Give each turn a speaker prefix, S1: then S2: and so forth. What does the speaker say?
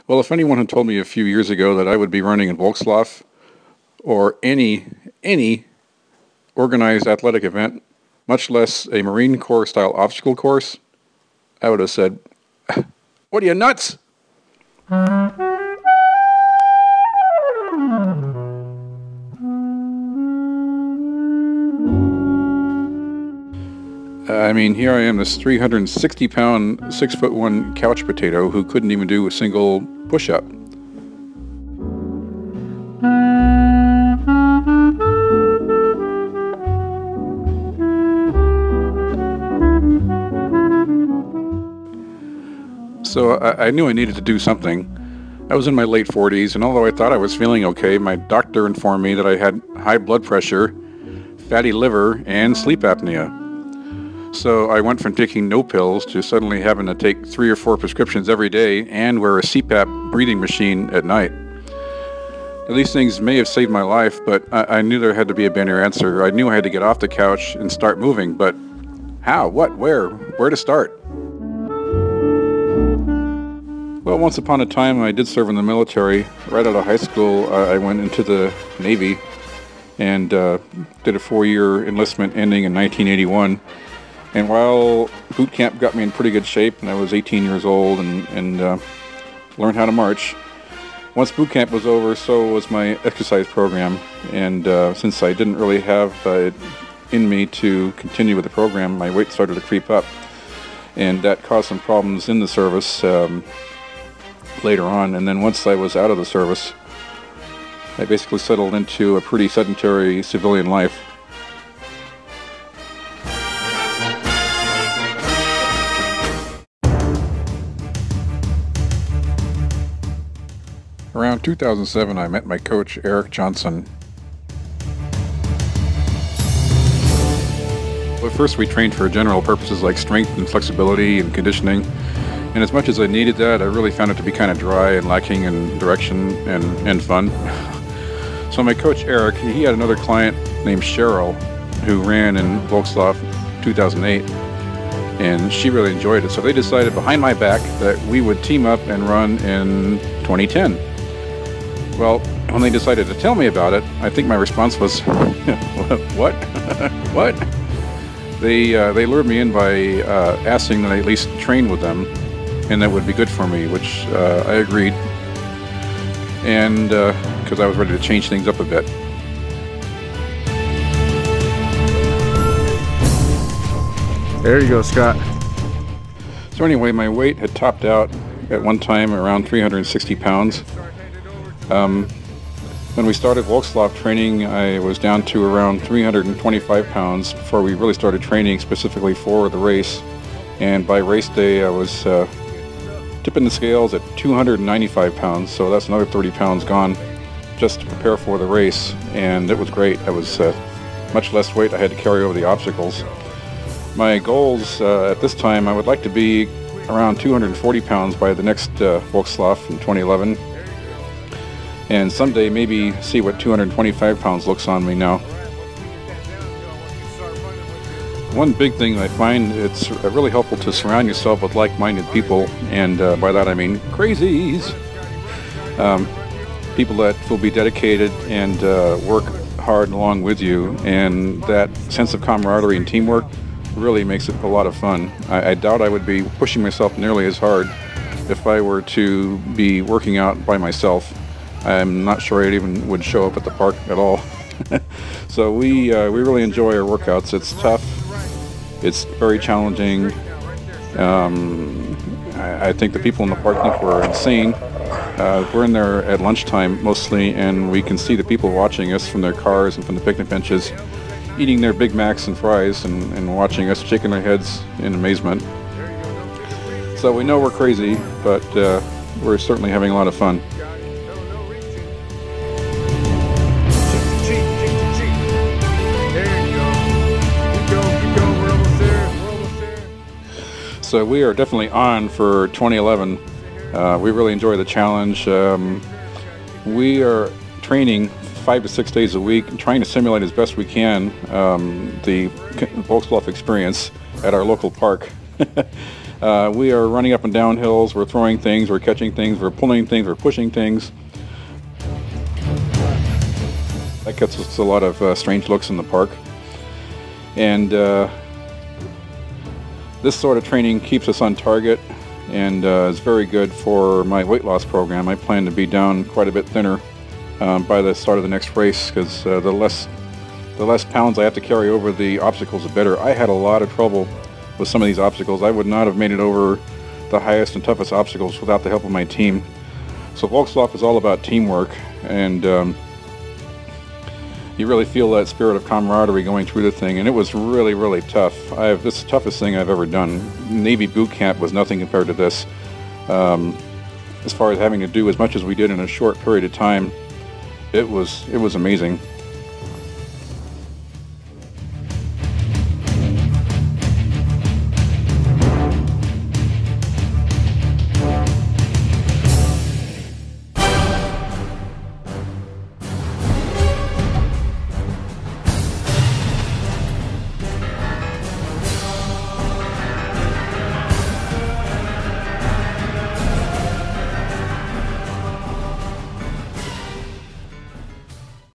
S1: Well, if anyone had told me a few years ago that I would be running in Volkslauf or any organized athletic event, much less a Marine Corps style obstacle course, I would have said, "What are you, nuts?" I mean, here I am, this 360-pound, 6'1" couch potato who couldn't even do a single push-up. So I knew I needed to do something. I was in my late 40s, and although I thought I was feeling okay, my doctor informed me that I had high blood pressure, fatty liver, and sleep apnea. So I went from taking no pills to suddenly having to take 3 or 4 prescriptions every day and wear a CPAP breathing machine at night. Now, these things may have saved my life, but I knew there had to be a better answer. I knew I had to get off the couch and start moving, but how, what, where to start? Well, once upon a time, I did serve in the military. Right out of high school, I went into the Navy and did a 4-year enlistment ending in 1981. And while boot camp got me in pretty good shape, and I was 18 years old and learned how to march, once boot camp was over, so was my exercise program. And since I didn't really have it in me to continue with the program, my weight started to creep up. And that caused some problems in the service later on. And then once I was out of the service, I basically settled into a pretty sedentary civilian life. Around 2007, I met my coach, Eric Johnson. Well, first we trained for general purposes like strength and flexibility and conditioning. And as much as I needed that, I really found it to be kind of dry and lacking in direction and fun. So my coach, Eric, he had another client named Cheryl who ran in Volkslauf 2008. And she really enjoyed it. So they decided behind my back that we would team up and run in 2010. Well, when they decided to tell me about it, I think my response was, what? What? They lured me in by asking that I at least train with them, and that would be good for me, which I agreed, and because I was ready to change things up a bit.
S2: There you go, Scott.
S1: So anyway, my weight had topped out at one time around 360 pounds. When we started Volkslauf training, I was down to around 325 pounds before we really started training specifically for the race. And by race day, I was tipping the scales at 295 pounds, so that's another 30 pounds gone just to prepare for the race. And it was great. I was much less weight I had to carry over the obstacles. My goals at this time, I would like to be around 240 pounds by the next Volkslauf in 2011. And someday maybe see what 225 pounds looks on me now. One big thing I find, it's really helpful to surround yourself with like-minded people, and by that I mean crazies. People that will be dedicated and work hard along with you, and that sense of camaraderie and teamwork really makes it a lot of fun. I doubt I would be pushing myself nearly as hard if I were to be working out by myself. I'm not sure I even would show up at the park at all. So we really enjoy our workouts. It's tough. It's very challenging. I think the people in the park think we're insane. We're in there at lunchtime mostly, and we can see the people watching us from their cars and from the picnic benches, eating their Big Macs and fries and watching us, shaking their heads in amazement. So we know we're crazy, but we're certainly having a lot of fun. So we are definitely on for 2011. We really enjoy the challenge. We are training 5 to 6 days a week, trying to simulate as best we can the Volkslauf experience at our local park. We are running up and down hills, we're throwing things, we're catching things, we're pulling things, we're pushing things. That gets us a lot of strange looks in the park. And this sort of training keeps us on target and is very good for my weight loss program. I plan to be down quite a bit thinner by the start of the next race, because the less pounds I have to carry over the obstacles, the better. I had a lot of trouble with some of these obstacles. I would not have made it over the highest and toughest obstacles without the help of my team. So Volkslauf is all about teamwork, and you really feel that spirit of camaraderie going through the thing, and it was really, really tough. This is the toughest thing I've ever done. Navy boot camp was nothing compared to this. As far as having to do as much as we did in a short period of time, it was amazing.